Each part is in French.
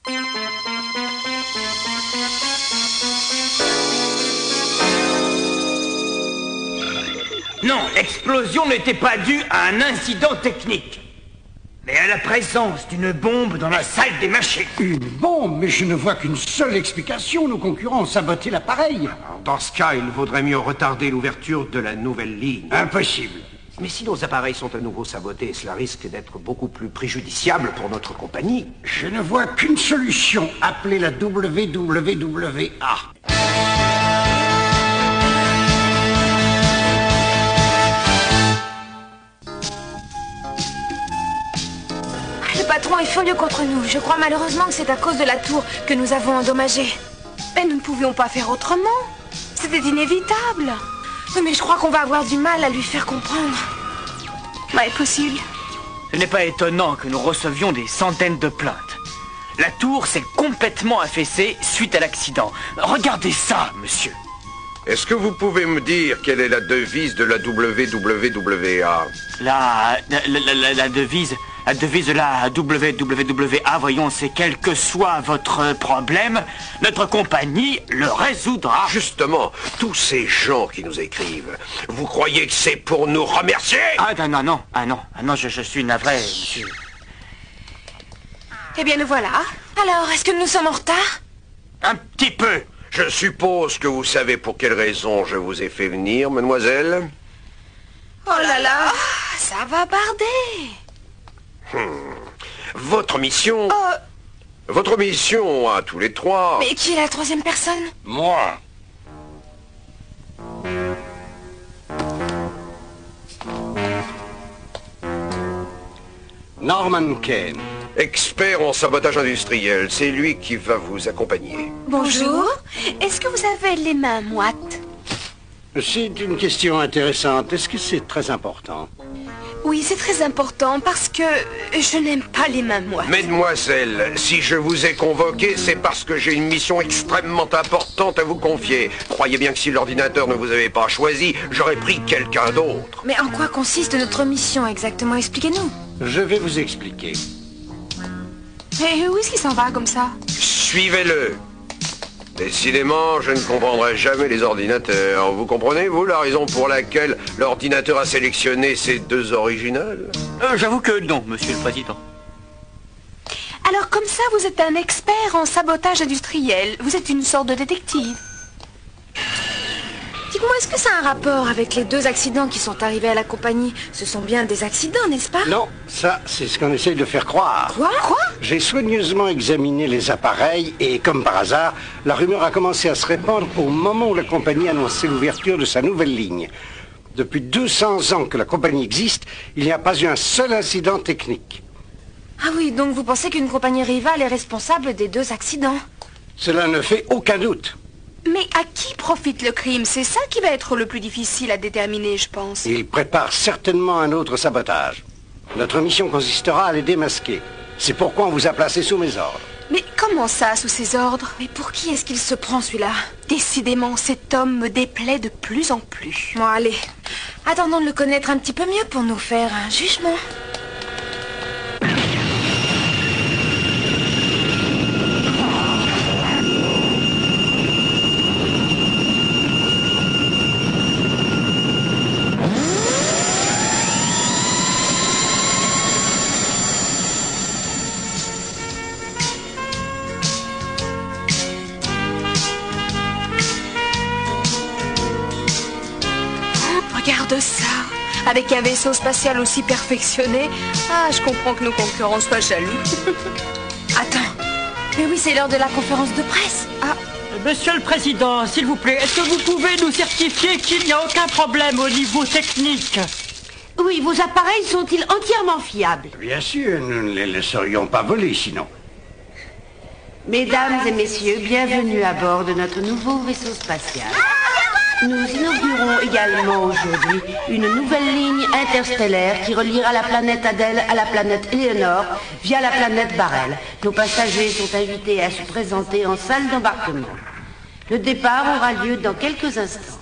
Non, l'explosion n'était pas due à un incident technique, mais à la présence d'une bombe dans la salle des machines. Une bombe? Mais je ne vois qu'une seule explication. Nos concurrents ont saboté l'appareil. Dans ce cas, il vaudrait mieux retarder l'ouverture de la nouvelle ligne. Impossible. Mais si nos appareils sont à nouveau sabotés, cela risque d'être beaucoup plus préjudiciable pour notre compagnie. Je ne vois qu'une solution. Appelez la WWWA. Le patron est furieux contre nous. Je crois malheureusement que c'est à cause de la tour que nous avons endommagé. Mais nous ne pouvions pas faire autrement. C'était inévitable. Oui, mais je crois qu'on va avoir du mal à lui faire comprendre. Mais possible. Ce n'est pas étonnant que nous recevions des centaines de plaintes. La tour s'est complètement affaissée suite à l'accident. Regardez ça, monsieur. Est-ce que vous pouvez me dire quelle est la devise de la WWWA? La devise de la WWWA, voyons, c'est quel que soit votre problème, notre compagnie le résoudra. Justement, tous ces gens qui nous écrivent, vous croyez que c'est pour nous remercier? Ah non, je suis navré, monsieur. Eh bien, nous voilà. Alors, est-ce que nous sommes en retard? Un petit peu. Je suppose que vous savez pour quelle raison je vous ai fait venir, mademoiselle. Oh là là. Ça va barder. Votre mission... Votre mission à tous les trois... Mais qui est la troisième personne? Moi. Norman Kane. Expert en sabotage industriel, c'est lui qui va vous accompagner. Bonjour. Est-ce que vous avez les mains moites? C'est une question intéressante. Est-ce que c'est très important? Oui, c'est très important parce que je n'aime pas les mains moites. Mademoiselle, si je vous ai convoqué, c'est parce que j'ai une mission extrêmement importante à vous confier. Croyez bien que si l'ordinateur ne vous avait pas choisi, j'aurais pris quelqu'un d'autre. Mais en quoi consiste notre mission exactement? Expliquez-nous. Je vais vous expliquer. Mais où est-ce qu'il s'en va comme ça? Suivez-le. Décidément, je ne comprendrai jamais les ordinateurs. Vous comprenez, vous, la raison pour laquelle l'ordinateur a sélectionné ces deux originales? J'avoue que non, monsieur le président. Alors comme ça, vous êtes un expert en sabotage industriel. Vous êtes une sorte de détective. Dites-moi, est-ce que ça a un rapport avec les deux accidents qui sont arrivés à la compagnie? Ce sont bien des accidents, n'est-ce pas? Non, ça, c'est ce qu'on essaye de faire croire. Quoi? J'ai soigneusement examiné les appareils et, comme par hasard, la rumeur a commencé à se répandre au moment où la compagnie annonçait l'ouverture de sa nouvelle ligne. Depuis 200 ans que la compagnie existe, il n'y a pas eu un seul incident technique. Ah oui, donc vous pensez qu'une compagnie rivale est responsable des deux accidents? Cela ne fait aucun doute. Mais à qui profite le crime? C'est ça qui va être le plus difficile à déterminer, je pense. Il prépare certainement un autre sabotage. Notre mission consistera à les démasquer. C'est pourquoi on vous a placé sous mes ordres. Mais comment ça, sous ses ordres? Mais pour qui est-ce qu'il se prend, celui-là? Décidément, cet homme me déplaît de plus en plus. Bon, allez. Attendons de le connaître un petit peu mieux pour nous faire un jugement. Regarde ça. Avec un vaisseau spatial aussi perfectionné. Ah, je comprends que nos concurrents soient jaloux. Attends. Mais oui, c'est l'heure de la conférence de presse. Ah, Monsieur le Président, s'il vous plaît, est-ce que vous pouvez nous certifier qu'il n'y a aucun problème au niveau technique? Oui, vos appareils sont-ils entièrement fiables? Bien sûr, nous ne les laisserions pas voler sinon. Mesdames et messieurs, bienvenue à bord de notre nouveau vaisseau spatial. Nous inaugurons également aujourd'hui une nouvelle ligne interstellaire qui reliera la planète Adèle à la planète Éléonore via la planète Barrel. Nos passagers sont invités à se présenter en salle d'embarquement. Le départ aura lieu dans quelques instants.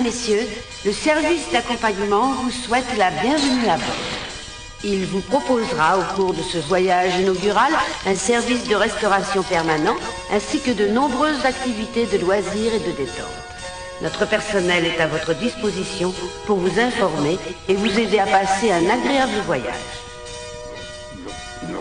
messieurs, le service d'accompagnement vous souhaite la bienvenue à bord. Il vous proposera au cours de ce voyage inaugural un service de restauration permanent ainsi que de nombreuses activités de loisirs et de détente. Notre personnel est à votre disposition pour vous informer et vous aider à passer un agréable voyage. Non.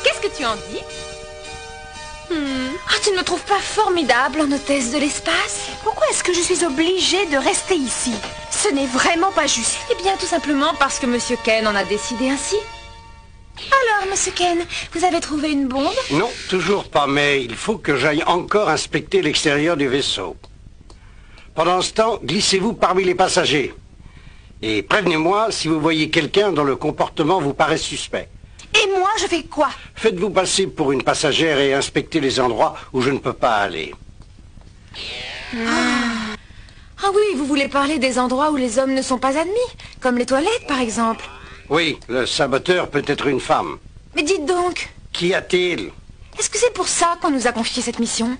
Qu'est-ce que tu en dis? Ah, tu ne me trouves pas formidable en hôtesse de l'espace? Pourquoi est-ce que je suis obligée de rester ici? Ce n'est vraiment pas juste. Eh bien, tout simplement parce que Monsieur Ken en a décidé ainsi. Alors, Monsieur Ken, vous avez trouvé une bombe? Non, toujours pas, mais il faut que j'aille encore inspecter l'extérieur du vaisseau. Pendant ce temps, glissez-vous parmi les passagers. Et prévenez-moi si vous voyez quelqu'un dont le comportement vous paraît suspect. Et moi, je fais quoi? Faites-vous passer pour une passagère et inspectez les endroits où je ne peux pas aller. Ah oui, vous voulez parler des endroits où les hommes ne sont pas admis, comme les toilettes, par exemple. Oui, le saboteur peut être une femme. Mais dites donc, Qu'y a-t-il? est-ce que c'est pour ça qu'on nous a confié cette mission?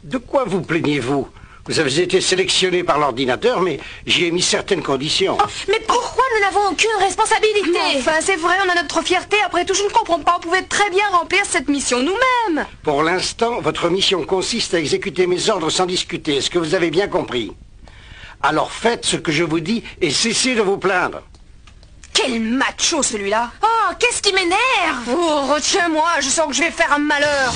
De quoi vous plaignez-vous? Vous avez été sélectionné par l'ordinateur, mais j'y ai mis certaines conditions. Mais pourquoi nous n'avons aucune responsabilité? Mais enfin, c'est vrai, on a notre fierté. Après tout, je ne comprends pas. On pouvait très bien remplir cette mission nous-mêmes. Pour l'instant, votre mission consiste à exécuter mes ordres sans discuter. Est-ce que vous avez bien compris? Alors faites ce que je vous dis et cessez de vous plaindre. Quel macho, celui-là. Oh, qu'est-ce qui m'énerve? Oh, retiens-moi, je sens que je vais faire un malheur.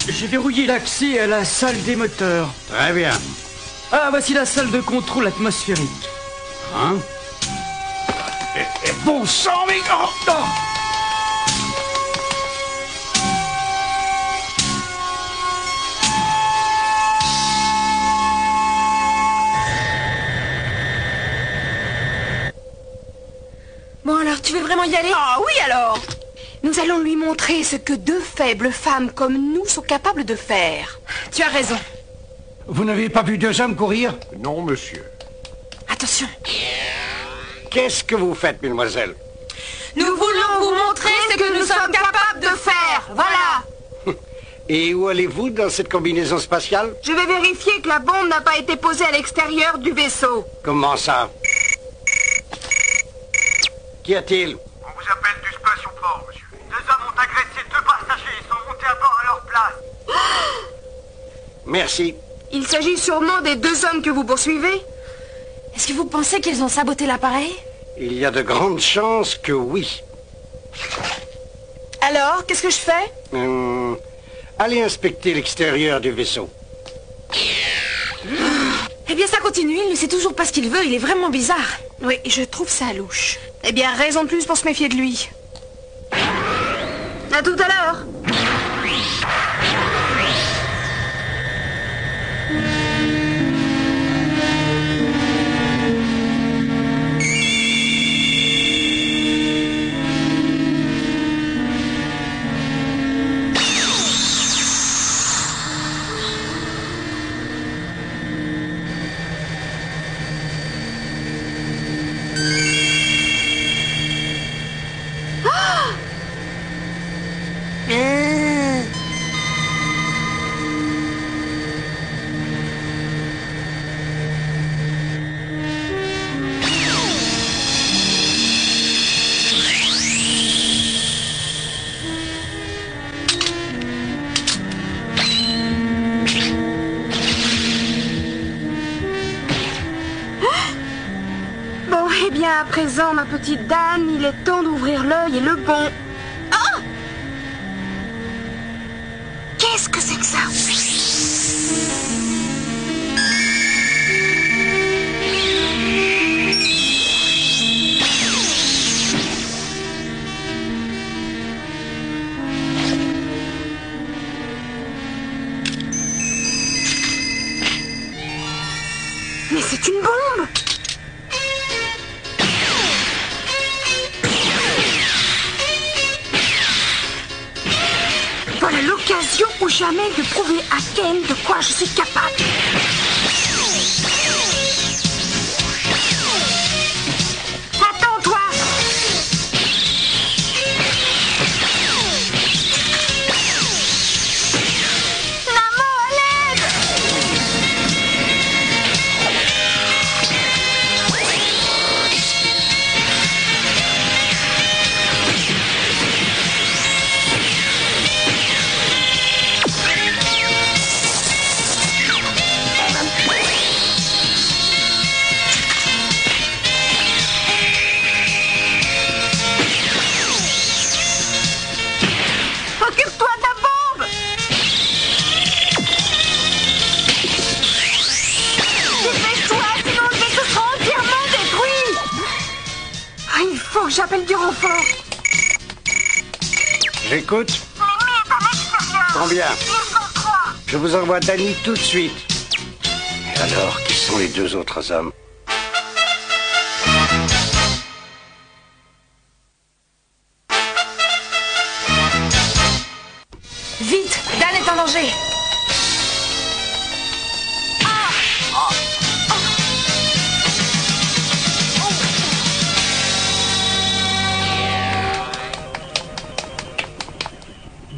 J'ai verrouillé l'accès à la salle des moteurs. Très bien. Ah, voici la salle de contrôle atmosphérique. Hein? Bon sang, mais... Oh, oh. Bon alors, tu veux vraiment y aller? Ah oui alors. Nous allons lui montrer ce que deux faibles femmes comme nous sont capables de faire. Tu as raison. Vous n'avez pas vu deux hommes courir? Non, monsieur. Attention. Qu'est-ce que vous faites, mesdemoiselles? Nous voulons vous montrer ce que nous sommes capables de faire. Voilà. Et où allez-vous dans cette combinaison spatiale? Je vais vérifier que la bombe n'a pas été posée à l'extérieur du vaisseau. Comment ça? Qu'y a-t-il? On vous appelle du spatioport, monsieur. Deux hommes ont agressé deux passagers et sont montés à bord à leur place. Merci. Il s'agit sûrement des deux hommes que vous poursuivez. Est-ce que vous pensez qu'ils ont saboté l'appareil? Il y a de grandes chances que oui. Alors, qu'est-ce que je fais? Allez inspecter l'extérieur du vaisseau. Eh bien, ça continue. Il ne sait toujours pas ce qu'il veut. Il est vraiment bizarre. Oui, je trouve ça louche. Eh bien, raison de plus pour se méfier de lui. À tout à l'heure. Bon, eh bien, à présent, ma petite dame, il est temps d'ouvrir l'œil et le bon. Oh! Qu'est-ce que c'est que ça? Mais c'est une bombe! Voilà l'occasion ou jamais de prouver à Ken de quoi je suis capable. Attends-toi! J'écoute. L'ennemi est à l'extérieur. Combien? Ils sont 3. Je vous envoie Danny tout de suite. Et alors, qui sont les deux autres hommes? Vite, Dan est en danger.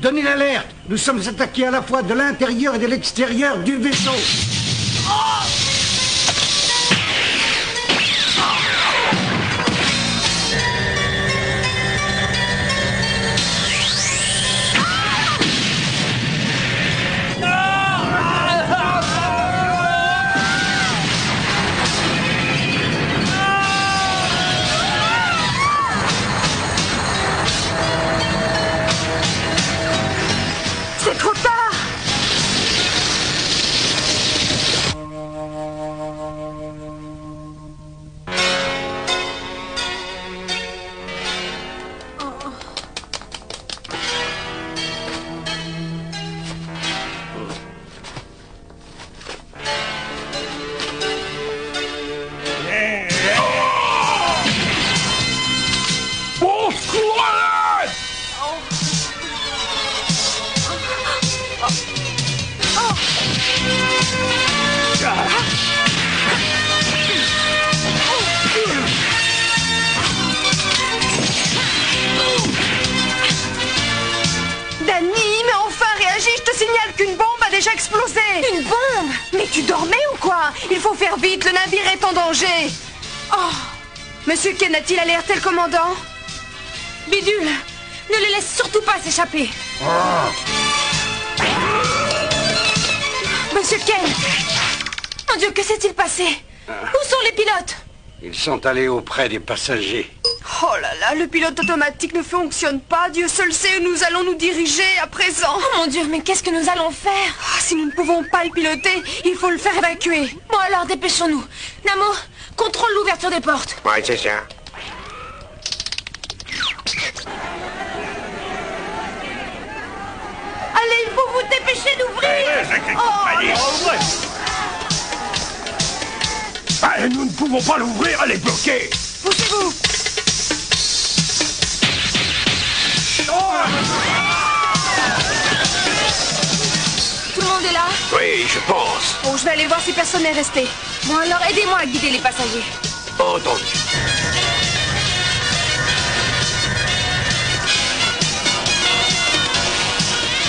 Donnez l'alerte. Nous sommes attaqués à la fois de l'intérieur et de l'extérieur du vaisseau. C'est trop tard. Danny, mais enfin réagis, je te signale qu'une bombe a déjà explosé. Une bombe? Mais tu dormais ou quoi? Il faut faire vite, le navire est en danger. Oh, Monsieur Ken a-t-il alerté le commandant? Bidule, ne les laisse surtout pas s'échapper. Monsieur Ken! Mon Dieu, que s'est-il passé? Où sont les pilotes? Ils sont allés auprès des passagers. Oh là là, le pilote automatique ne fonctionne pas. Dieu seul sait où nous allons nous diriger à présent. Oh mon Dieu, mais qu'est-ce que nous allons faire? Si nous ne pouvons pas le piloter, il faut le faire évacuer. Bon alors, dépêchons-nous. Namo, contrôle l'ouverture des portes. Ouais, c'est ça. Allez, il faut vous dépêcher d'ouvrir. Nous ne pouvons pas l'ouvrir, elle est bloquée. Poussez-vous. Tout le monde est là? Oui, je pense. Bon, je vais aller voir si personne n'est resté. Bon alors, aidez-moi à guider les passagers. Entendu.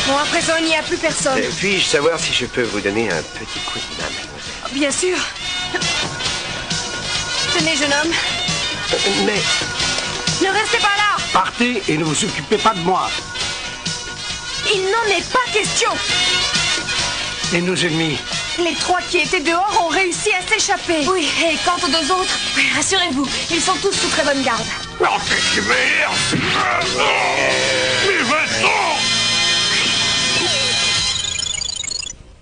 Bon, à présent, il n'y a plus personne. Puis-je savoir si je peux vous donner un petit coup de main, mademoiselle? Bien sûr. Tenez, jeune homme. Mais... Ne restez pas là. Partez et ne vous occupez pas de moi. Il n'en est pas question. Et nos ennemis? Les 3 qui étaient dehors ont réussi à s'échapper. Oui, et quant aux 2 autres, rassurez-vous, ils sont tous sous très bonne garde. Oh, qu'est-ce que merde! Mes vêtements!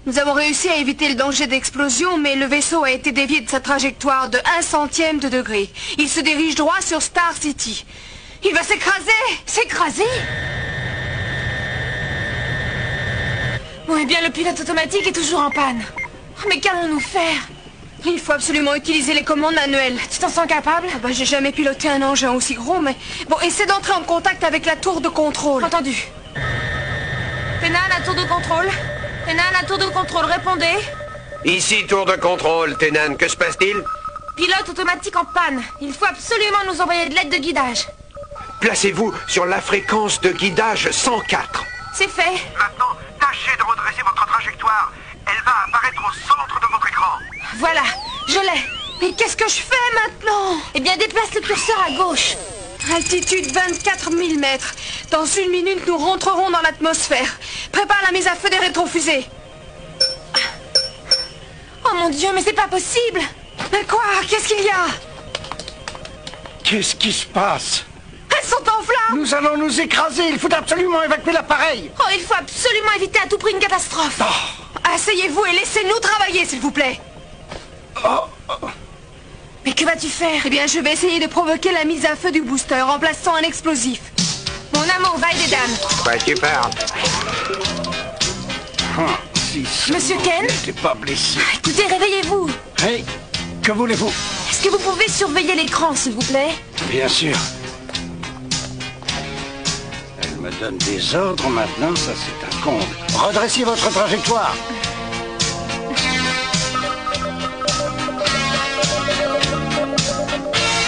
Nous avons réussi à éviter le danger d'explosion, mais le vaisseau a été dévié de sa trajectoire de 1/100 de degré. Il se dirige droit sur Star City. Il va s'écraser! S'écraser? Bon, eh bien, le pilote automatique est toujours en panne. Oh, mais qu'allons-nous faire? Il faut absolument utiliser les commandes manuelles. Tu t'en sens capable? Ah bah, j'ai jamais piloté un engin aussi gros, mais... Bon, essaie d'entrer en contact avec la tour de contrôle. Entendu. Ténan, la tour de contrôle. Ténan, la tour de contrôle, répondez. Ici, tour de contrôle, Ténan, que se passe-t-il? Pilote automatique en panne. Il faut absolument nous envoyer de l'aide de guidage. Placez-vous sur la fréquence de guidage 104. C'est fait. Maintenant, tâchez de redresser votre trajectoire. Elle va apparaître au centre de votre écran. Voilà, je l'ai. Mais qu'est-ce que je fais maintenant? Eh bien, déplace le curseur à gauche. Altitude 24 000 mètres. Dans 1 minute, nous rentrerons dans l'atmosphère. Prépare la mise à feu des rétrofusées. Oh mon Dieu, mais c'est pas possible. Mais quoi? Qu'est-ce qu'il y a? Qu'est-ce qui se passe? Elles sont en flammes. Nous allons nous écraser. Il faut absolument évacuer l'appareil. Oh, il faut absolument éviter à tout prix une catastrophe. Asseyez-vous et laissez-nous travailler, s'il vous plaît. Mais que vas-tu faire? Eh bien, je vais essayer de provoquer la mise à feu du booster en plaçant un explosif. Mon amour, va aider Dan. Quoi tu parles? Monsieur Ken? N'était pas blessé. Écoutez, réveillez-vous. Hey, que voulez-vous? Est-ce que vous pouvez surveiller l'écran, s'il vous plaît? Bien sûr. Elle me donne des ordres maintenant, ça c'est un comble. Redressez votre trajectoire.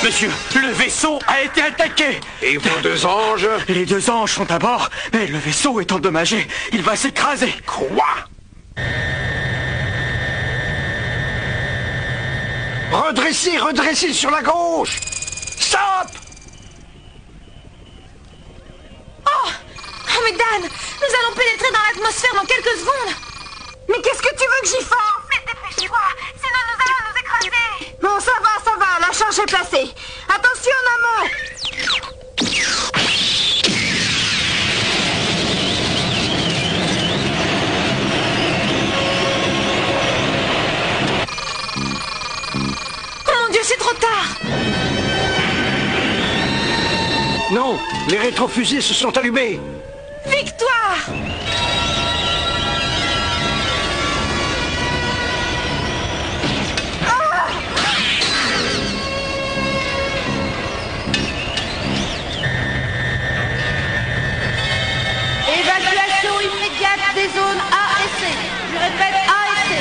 Monsieur, le vaisseau a été attaqué. Et vos deux anges? Les deux anges sont à bord, mais le vaisseau est endommagé. Il va s'écraser. Quoi? Redressez sur la gauche. Stop! Oh, mais Dan, nous allons pénétrer dans l'atmosphère dans quelques secondes. Mais qu'est-ce que tu veux que j'y fasse? Mais dépêche-toi, sinon nous allons nous écraser. Bon, ça va, la charge est placée. Attention, Namo! Oh mon Dieu, c'est trop tard. Non, les rétrofusées se sont allumées. Victoire! Évacuation immédiate des zones A et C. Je répète, A et C.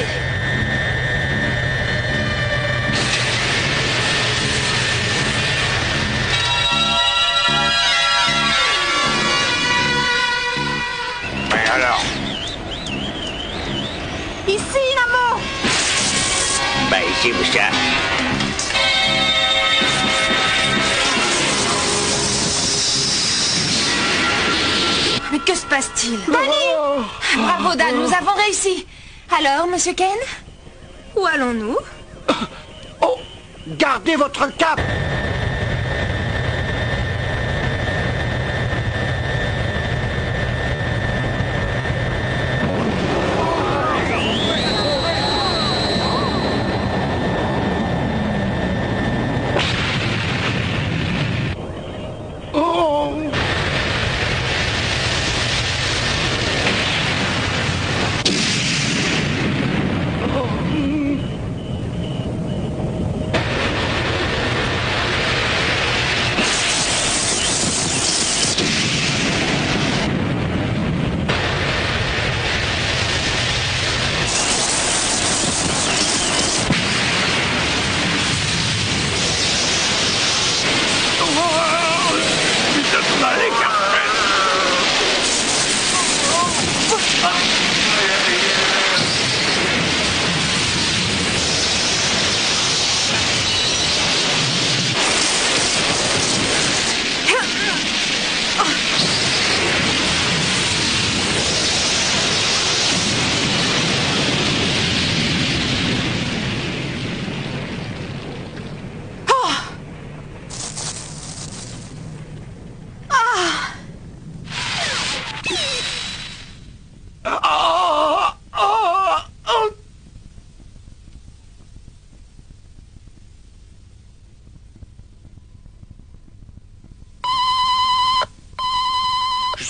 Mais alors? Ici, Namo! Bah ici où ça? Mais que se passe-t-il? Danny! Bravo, Dan, nous avons réussi. Alors, Monsieur Ken? Où allons-nous? Oh, gardez votre cap.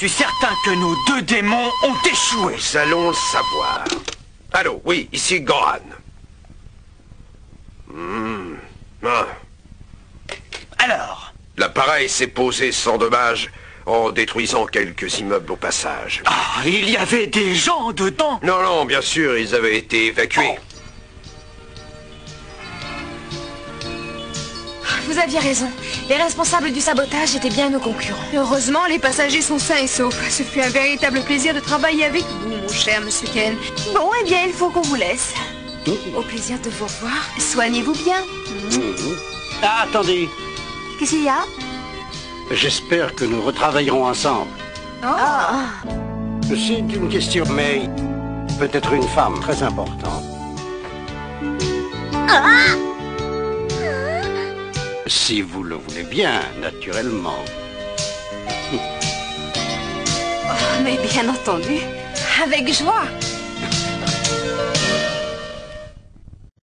Je suis certain que nos deux démons ont échoué. Nous allons le savoir. Allô, oui, ici Goran. Ah. Alors? L'appareil s'est posé sans dommage en détruisant quelques immeubles au passage. Ah, il y avait des gens dedans. Non, non, bien sûr, ils avaient été évacués. Vous aviez raison. Les responsables du sabotage étaient bien nos concurrents. Heureusement, les passagers sont sains et saufs. Ce fut un véritable plaisir de travailler avec vous, mon cher Monsieur Ken. Bon, eh bien, il faut qu'on vous laisse. Au plaisir de vous revoir. Soignez-vous bien. Ah, attendez. Qu'est-ce qu'il y a? J'espère que nous retravaillerons ensemble. C'est une question, mais peut-être une femme très importante. Si vous le voulez bien, naturellement. Mais bien entendu. Avec joie.